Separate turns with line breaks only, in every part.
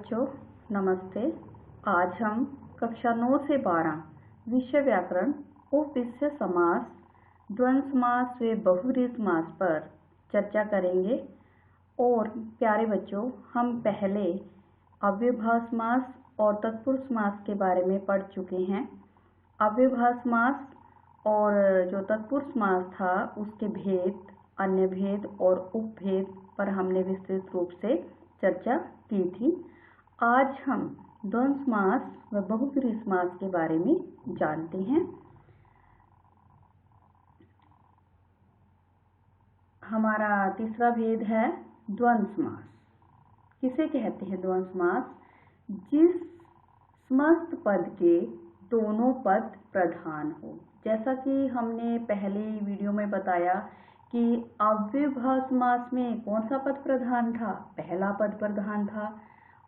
बच्चों, नमस्ते। आज हम कक्षा 9 से 12 विषय व्याकरण उपविषय समास, द्वंद्व समास व बहुव्रीहि समास पर चर्चा करेंगे। और प्यारे बच्चों, हम पहले अव्ययभाव समास और तत्पुरुष समास के बारे में पढ़ चुके हैं। अव्ययभाव समास और जो तत्पुरुष समास था उसके भेद, अन्य भेद और उपभेद पर हमने विस्तृत रूप से चर्चा की थी। आज हम द्वंद्व समास व बहुव्रीहि समास के बारे में जानते हैं। हमारा तीसरा भेद है द्वंद्व समास। किसे कहते हैं द्वंद्व समास? जिस समस्त पद के दोनों पद प्रधान हो। जैसा कि हमने पहले वीडियो में बताया कि अव्ययभाव समास में कौन सा पद प्रधान था? पहला पद प्रधान था।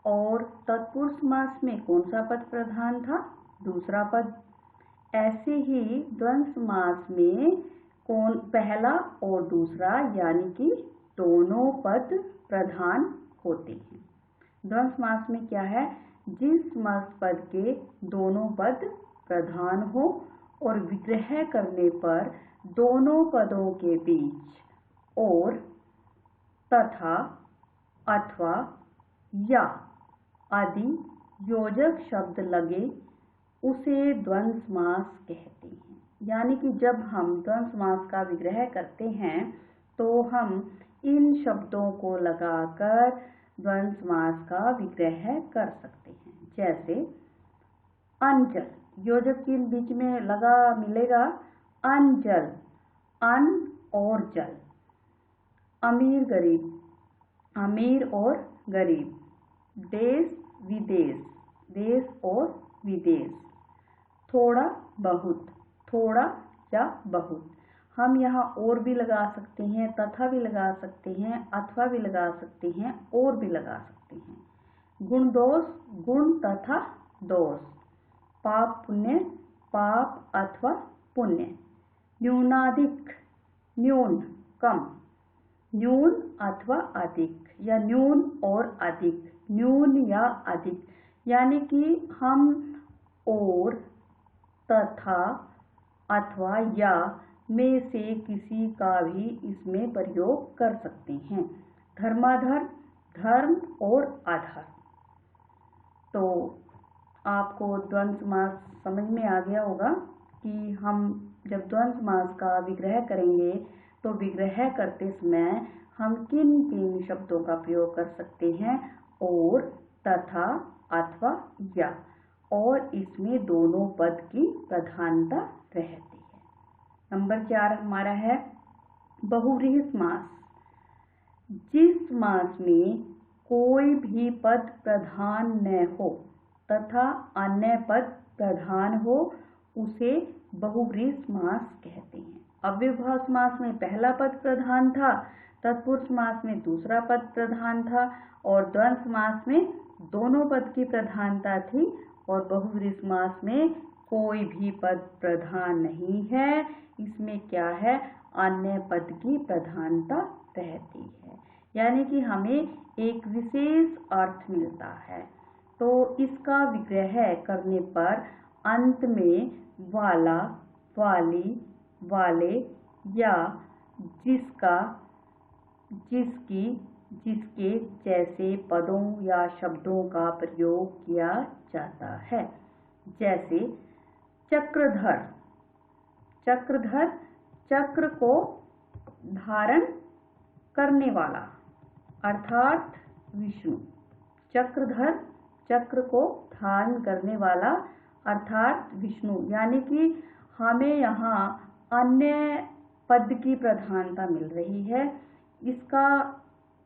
और तत्पुरुष समास में कौन सा पद प्रधान था? दूसरा पद। ऐसे ही द्वंद्व समास में कौन पहला और दूसरा यानी कि दोनों पद प्रधान होते हैं। द्वंद्व समास में क्या है? जिस समस्त पद के दोनों पद प्रधान हो और विग्रह करने पर दोनों पदों के बीच और, तथा, अथवा, या आदि योजक शब्द लगे उसे द्वंद्व समास कहते हैं। यानी कि जब हम द्वंद्व समास का विग्रह करते हैं तो हम इन शब्दों को लगाकर द्वंद्व समास का विग्रह कर सकते हैं। जैसे अंजल, योजक चिन्ह बीच में लगा मिलेगा अंजल, अन और जल। अमीर गरीब, अमीर और गरीब। देश विदेश, देश और विदेश। थोड़ा बहुत, थोड़ा या बहुत। हम यहाँ और भी लगा सकते हैं, तथा भी लगा सकते हैं, अथवा भी लगा सकते हैं, और भी लगा सकते हैं। गुण दोष, गुण तथा दोष। पाप पुण्य, पाप अथवा पुण्य। न्यूनाधिक, न्यून कम, न्यून अथवा अधिक, या न्यून और अधिक, न्यून या अधिक। यानी कि हम और, तथा, अथवा, या में से किसी का भी इसमें प्रयोग कर सकते हैं। धर्माधर, धर्म और अधर। तो आपको द्वंद्व समास समझ में आ गया होगा कि हम जब द्वंद्व समास का विग्रह करेंगे तो विग्रह करते समय हम किन किन शब्दों का प्रयोग कर सकते हैं? और, तथा, अथवा, या। और इसमें दोनों पद की प्रधानता रहती है। नंबर 4 हमारा है बहुव्रीहि समास। जिस समास में कोई भी पद प्रधान न हो तथा अन्य पद प्रधान हो उसे बहुव्रीहि समास कहते हैं। अव्ययभाव समास में पहला पद प्रधान था, तत्पुरुष समास में दूसरा पद प्रधान था, और द्वंद्व समास में दोनों पद की प्रधानता थी, और बहुव्रीहि समास में कोई भी पद प्रधान नहीं है। इसमें क्या है? अन्य पद की प्रधानता रहती है। यानी कि हमें एक विशेष अर्थ मिलता है। तो इसका विग्रह करने पर अंत में वाला, वाली, वाले, या जिसका, जिसकी, जिसके जैसे पदों या शब्दों का प्रयोग किया जाता है। जैसे चक्रधर, चक्रधर चक्र को धारण करने वाला अर्थात विष्णु। चक्रधर चक्र को धारण करने वाला अर्थात विष्णु। यानी कि हमें यहाँ अन्य पद की प्रधानता मिल रही है। इसका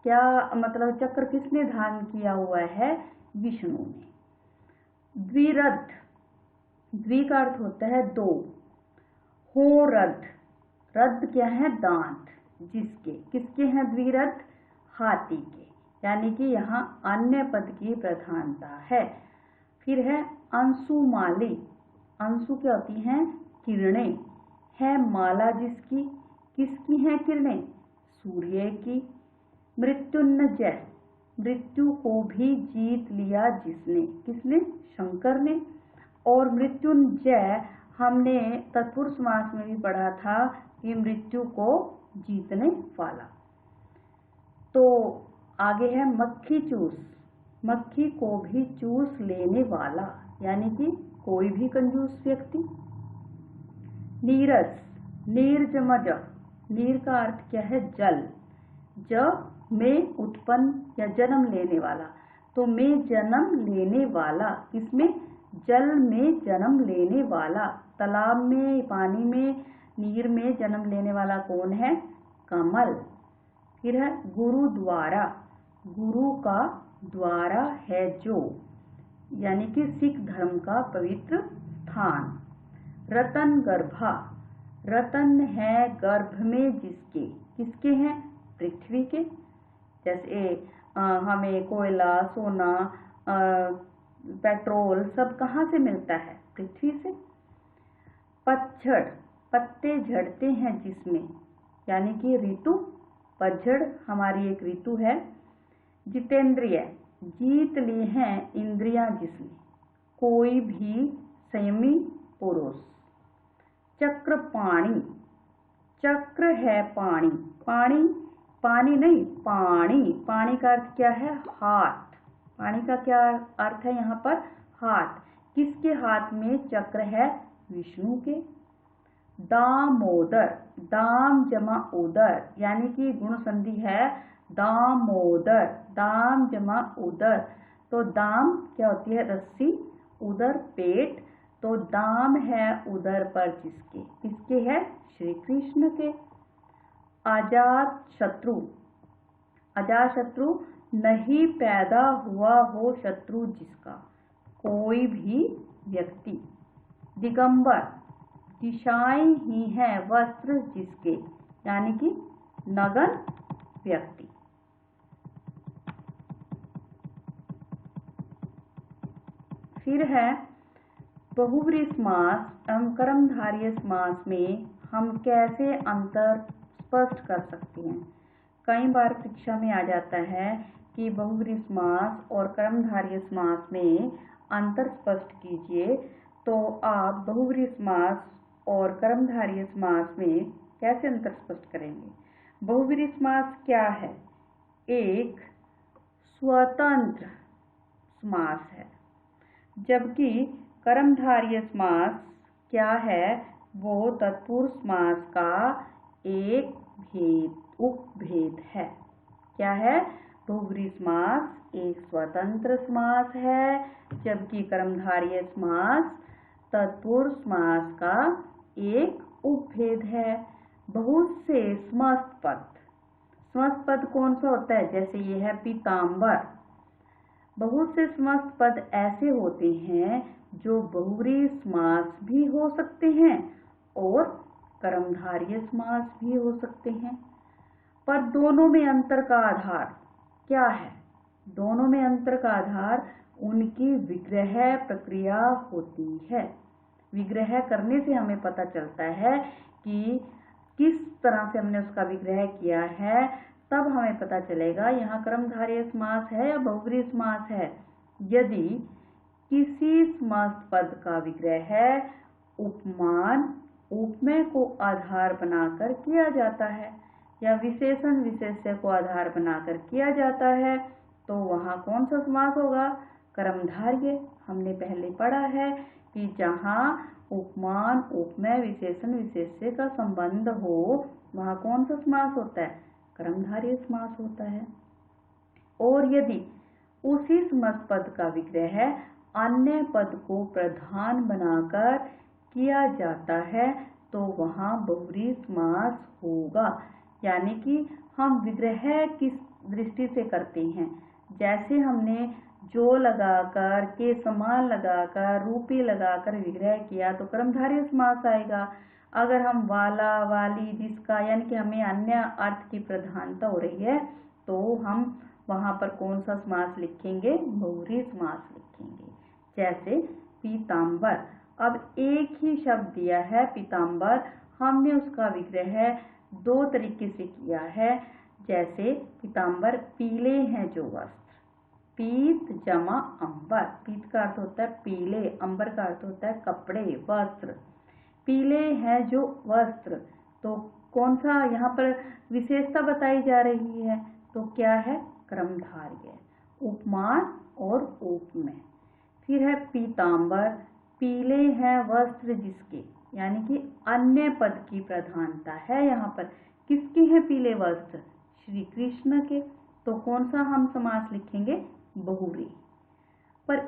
क्या मतलब? चक्र किसने धारण किया हुआ है? विष्णु ने। द्विरथ, द्वि का अर्थ होता है दो। हो रथ, रथ क्या है? दांत। जिसके, किसके हैं द्विरथ? हाथी के। यानी कि यहाँ अन्य पद की प्रधानता है। फिर है अंशुमाली। अंशु क्या होती हैं? किरणें। है माला जिसकी, किसकी हैं किरणें? सूर्य की। मृत्युंजय, मृत्यु को भी जीत लिया जिसने, किसने? शंकर ने। और मृत्युंजय हमने तत्पुरुष समास में भी पढ़ा था कि मृत्यु को जीतने वाला। तो आगे है मक्खी चूस, मक्खी को भी चूस लेने वाला, यानी कि कोई भी कंजूस व्यक्ति। नीरस, नीरजमज, नीर का अर्थ क्या है? जल, ज में उत्पन्न या जन्म लेने वाला, तो में जन्म लेने वाला, किसमें? जल में जन्म लेने वाला। तालाब में, पानी में, नीर में जन्म लेने वाला कौन है? कमल। फिर है गुरु द्वारा, गुरु का द्वारा है जो, यानी कि सिख धर्म का पवित्र स्थान। रतन गर्भा, रतन है गर्भ में जिसके, किसके हैं? पृथ्वी के। जैसे हमें कोयला, सोना, पेट्रोल सब कहाँ से मिलता है? पृथ्वी से। पतझड़, पत्ते झड़ते हैं जिसमें, यानी कि ऋतु। पतझड़ हमारी एक ऋतु है। जितेंद्रिय, जीत ली हैं इंद्रियां जिसने, कोई भी संयमी पुरुष। चक्रपाणी, चक्र है पानी, पानी, पानी नहीं, पानी। पानी का अर्थ क्या है? हाथ। पानी का क्या अर्थ है यहाँ पर? हाथ। किसके हाथ में चक्र है? विष्णु के। दामोदर, दाम जमा उदर, यानी कि गुण संधि है दामोदर, दाम जमा उदर। तो दाम क्या होती है? रस्सी, उदर पेट, तो दाम है उदर पर जिसके, किसके है? श्री कृष्ण के। अजात शत्रु, अजात शत्रु नहीं पैदा हुआ हो शत्रु जिसका, कोई भी व्यक्ति। दिगंबर, दिशाएं ही है वस्त्र जिसके, यानी कि नग्न व्यक्ति। फिर है बहुव्रीहि समास एवं कर्मधारय समास में हम कैसे अंतर स्पष्ट कर सकते हैं। कई बार परीक्षा में आ जाता है कि बहुव्रीहि समास और कर्मधारय समास में अंतर स्पष्ट कीजिए। तो आप बहुव्रीहि समास और कर्मधारय समास में कैसे अंतर स्पष्ट करेंगे? बहुव्रीहि समास क्या है? एक स्वतंत्र समास है, जबकि कर्मधारय समास क्या है? वो तत्पुरुष समास का एक भेद, उपभेद है। क्या है? बहुव्रीहि समास एक स्वतंत्र समास है, जबकि कर्मधारय समास तत्पुरुष समास का एक उपभेद है। बहुत से समस्त पद, समस्त पद कौन सा होता है? जैसे ये है पीताम्बर। बहुत से समस्त पद ऐसे होते हैं जो बहुव्रीहि समास भी हो सकते हैं और कर्मधारय समास भी हो सकते हैं, पर दोनों में अंतर का आधार क्या है? दोनों में अंतर का आधार उनकी विग्रह प्रक्रिया होती है। विग्रह करने से हमें पता चलता है कि किस तरह से हमने उसका विग्रह किया है, तब हमें पता चलेगा यहाँ कर्मधारय समास है या बहुव्रीहि समास है। यदि किसी समस्त पद का विग्रह उपमान, उपमेय को आधार बनाकर किया जाता है या विशेषण विशेष्य को आधार बनाकर किया जाता है, तो वहाँ कौन सा समास होगा? कर्मधारय। हमने पहले पढ़ा है कि जहाँ उपमान, उपमेय, विशेषण विशेष्य का संबंध हो, वहाँ कौन सा समास होता है? कर्मधारय समास होता है। और यदि उसी समस्त पद का विग्रह अन्य पद को प्रधान बनाकर किया जाता है, तो वहाँ बहुव्रीहि समास होगा। यानी कि हम विग्रह किस दृष्टि से करते हैं? जैसे हमने जो लगाकर, के समान लगाकर, रूपी लगाकर विग्रह किया तो कर्मधारय समास आएगा। अगर हम वाला, वाली, जिसका, यानी कि हमें अन्य अर्थ की प्रधानता हो रही है, तो हम वहाँ पर कौन सा समास लिखेंगे? बहुव्रीहि समास लिखेंगे। जैसे पीताम्बर, अब एक ही शब्द दिया है पीताम्बर, हमने उसका विग्रह दो तरीके से किया है। जैसे पीताम्बर पीले हैं जो वस्त्र, पीत जमा अंबर। पीत का अर्थ होता है पीले, अंबर का अर्थ होता है कपड़े, वस्त्र। पीले हैं जो वस्त्र, तो कौन सा यहाँ पर विशेषता बताई जा रही है, तो क्या है, क्रमधारय, उपमान और उपमेय। फिर है पीतांबर, पीले हैं वस्त्र जिसके, यानी कि अन्य पद की प्रधानता है। यहाँ पर किसके हैं पीले वस्त्र, श्री कृष्ण के, तो कौन सा हम समास लिखेंगे, बहुव्रीहि। पर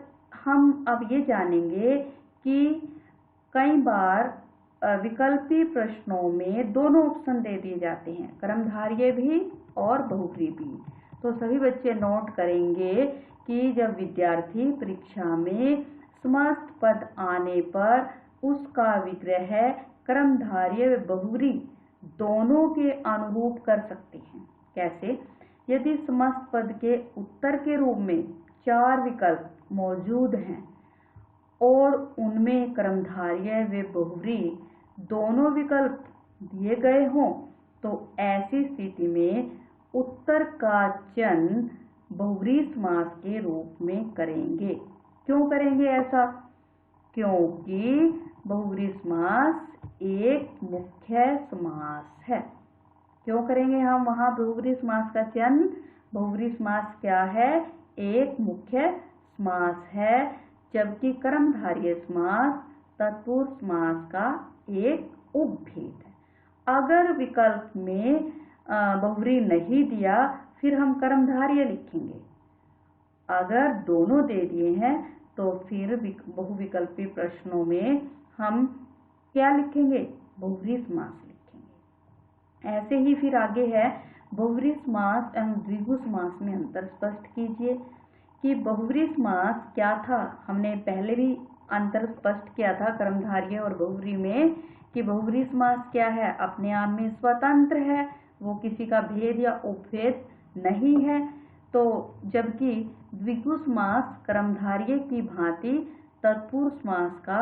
हम अब ये जानेंगे कि कई बार विकल्पी प्रश्नों में दोनों ऑप्शन दे दिए जाते हैं, कर्मधारय भी और बहुव्रीहि भी। तो सभी बच्चे नोट करेंगे कि जब विद्यार्थी परीक्षा में समस्त पद आने पर उसका विग्रह कर्मधारय व बहुव्रीहि दोनों के अनुरूप कर सकते हैं। कैसे, यदि समस्त पद के उत्तर के रूप में 4 विकल्प मौजूद हैं और उनमें कर्मधारय व बहुव्रीहि दोनों विकल्प दिए गए हों, तो ऐसी स्थिति में उत्तर का चयन बहुव्रीहि समास के रूप में करेंगे। क्यों करेंगे ऐसा, क्योंकि बहुव्रीहि समास एक मुख्य समास है। क्यों करेंगे हम वहां बहुव्रीहि समास का चयन, बहुव्रीहि समास क्या है, एक मुख्य समास है, जबकि कर्मधारय समास तत्पुरुष समास का एक उपभेद है। अगर विकल्प में बहुव्रीहि नहीं दिया, फिर हम कर्मधारय लिखेंगे। अगर दोनों दे दिए हैं तो फिर बहुविकल्पी प्रश्नों में हम क्या लिखेंगे, बहुव्रीहि समास लिखेंगे। ऐसे ही फिर आगे है बहुव्रीहि समास एवं द्विगु समास में अंतर स्पष्ट कीजिए कि बहुव्रीहि समास क्या था। हमने पहले भी अंतर स्पष्ट किया था कर्मधारय और बहुव्रीहि में कि बहुव्रीहि समास क्या है, अपने आप में स्वतंत्र है, वो किसी का भेद या उपभेद नहीं है। तो जबकि द्विगु समास कर्मधारय की भांति तत्पुरुष समास का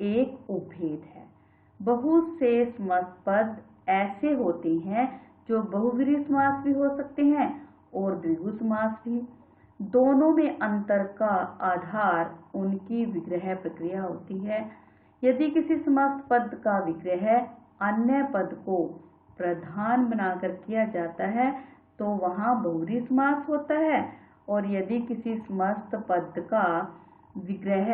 एक उपभेद है। बहुत से समस्त पद ऐसे होते हैं जो बहुव्रीहि समास भी हो सकते हैं और द्विगु समास भी। दोनों में अंतर का आधार उनकी विग्रह प्रक्रिया होती है। यदि किसी समस्त पद का विग्रह अन्य पद को प्रधान बनाकर किया जाता है तो वहां बहुव्रीहि समास होता है, और यदि किसी समस्त पद का विग्रह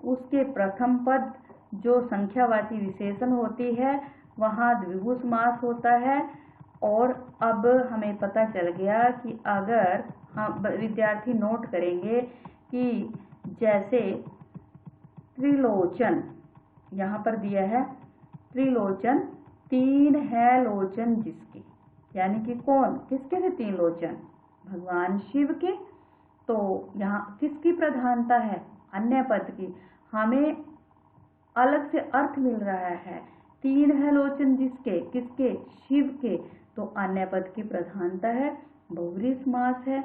उसके प्रथम पद जो संख्यावाची विशेषण होती है वहां द्विगु समास होता है। और अब हमें पता चल गया कि अगर हम विद्यार्थी नोट करेंगे कि जैसे त्रिलोचन यहाँ पर दिया है, त्रिलोचन, 3 है लोचन जिसके, यानी कि कौन, किसके थे 3 लोचन, भगवान शिव के। तो यहाँ किसकी प्रधानता है, अन्य पद की। हमें अलग से अर्थ मिल रहा है, 3 है लोचन जिसके, किसके, शिव के, तो अन्य पद की प्रधानता है, बहुव्रीहि समास है।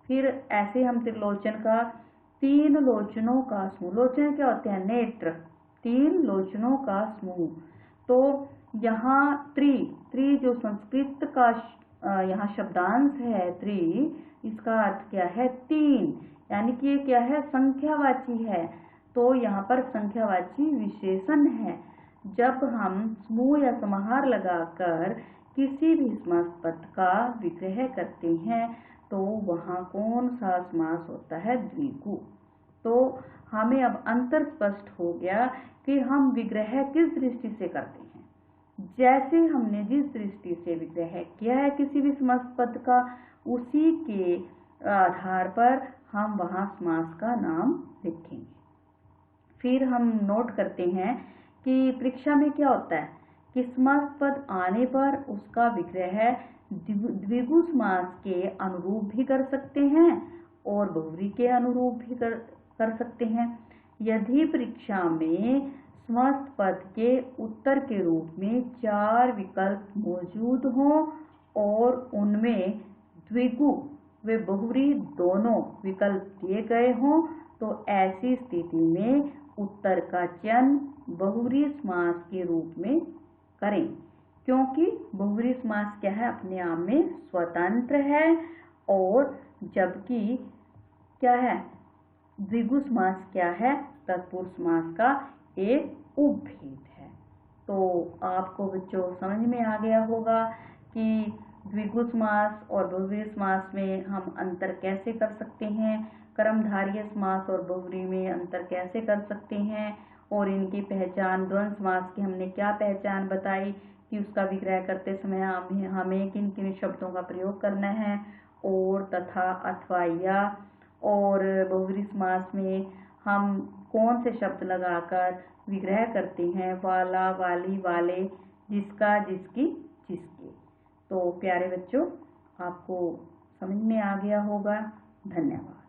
फिर ऐसे हम त्रिलोचन का 3 लोचनों का समूह, लोचन क्या होते हैं, नेत्र, 3 लोचनों का समूह। तो यहाँ त्रि जो संस्कृत का यहाँ शब्दांश है त्रि, इसका अर्थ क्या है, 3, यानी कि ये क्या है, संख्यावाची है। तो यहाँ पर संख्यावाची विशेषण है। जब हम समूह या समाहार लगाकर किसी भी समस्त पद का विग्रह करते हैं तो वहाँ कौन सा समास होता है, द्विगु। तो हमें अब अंतर स्पष्ट हो गया कि हम विग्रह किस दृष्टि से करते हैं। जैसे हमने जिस दृष्टि से विग्रह किया है किसी भी समस्त पद का, उसी के आधार पर हम वहाँ समास का नाम लिखेंगे। फिर हम नोट करते हैं कि परीक्षा में क्या होता है कि समस्त पद आने पर उसका विग्रह द्विगु समास के अनुरूप भी कर सकते हैं और बहुव्रीहि के अनुरूप भी कर सकते हैं। यदि परीक्षा में समस्त पद के उत्तर के रूप में 4 विकल्प मौजूद हों और उनमें द्विगु व बहुव्रीहि दोनों विकल्प दिए गए हों, तो ऐसी स्थिति में उत्तर का चयन बहुव्रीहि समास के रूप में करें, क्योंकि बहुव्रीहि समास क्या है, अपने आप में स्वतंत्र है। और जबकि क्या है, द्विगु समास क्या है, तत्पुरुष समास का एक उपभेद है। तो आपको बच्चों समझ में आ गया होगा कि द्विगु समास और बहुव्रीहि समास में हम अंतर कैसे कर सकते हैं, कर्मधारय समास और बहुव्रीहि में अंतर कैसे कर सकते हैं, और इनकी पहचान, द्वंद्व समास की हमने क्या पहचान बताई कि उसका विग्रह करते समय हमें किन किन शब्दों का प्रयोग करना है, और तथा, अथवा, या, और बहुव्रीहि समास में हम कौन से शब्द लगाकर विग्रह करते हैं, वाला, वाली, वाले, जिसका, जिसकी, जिसके। तो प्यारे बच्चों, आपको समझ में आ गया होगा। धन्यवाद।